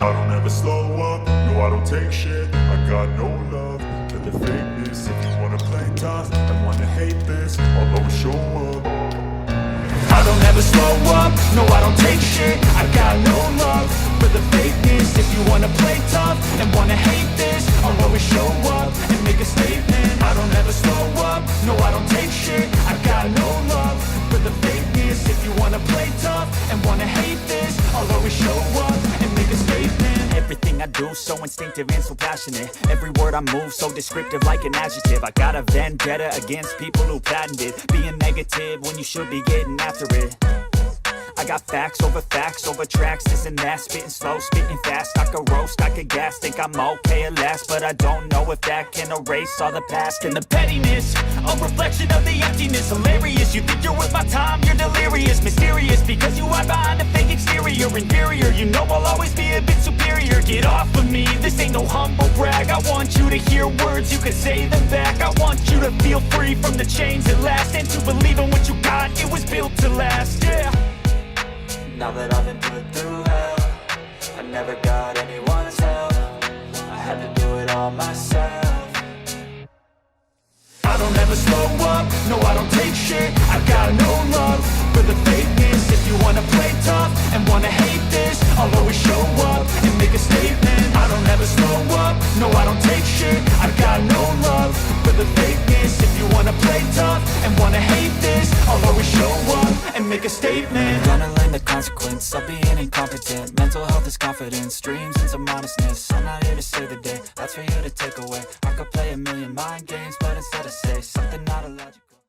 I don't ever slow up, no I don't take shit. I got no love for the fakeness. If you wanna play tough and wanna hate this, I'll always show up. I don't ever slow up, no I don't take shit. I got no love for the fakeness. If you wanna play tough and wanna hate this, I'll always show up and make a statement. I don't ever slow up, no I don't take shit. I got no love for the fakeness. If you wanna play tough and wanna hate this, I'll always show up and make a statement. Everything I do so instinctive and so passionate. Every word I move so descriptive like an adjective. I got a vendetta against people who patented being negative when you should be getting after it. I got facts over tracks, this and that. Spitting slow, spitting fast. I could roast, I could gas. Think I'm okay at last, but I don't know if that can erase all the past. And the pettiness, a reflection of the emptiness. Hilarious, you think you're worth my time, you're delirious. Mysterious, because you hide behind a fake exterior. Inferior, you know I'll always be a bit superior. Get off of me, this ain't no humble brag. I want you to hear words, you can say them back. I want you to feel free from the chains at last, and to believe in what you got, it was built to last, yeah. Now that I've been put through hell, I never got anyone's help. I had to do it all myself. I don't ever slow up, no I don't take shit. I got no love for the fakeness. If you wanna play tough and wanna hate this, I'll always show up and make a statement. I don't ever slow up, no I don't take shit. I got no love for the fakeness. If you wanna play tough and wanna hate this, I'll always show up and make a statement. Gonna learn the consequence of being incompetent. Mental health is confidence, dreams and some honestness. I'm not here to save the day, that's for you to take away. I could play a million mind games, but instead I say something not illogical.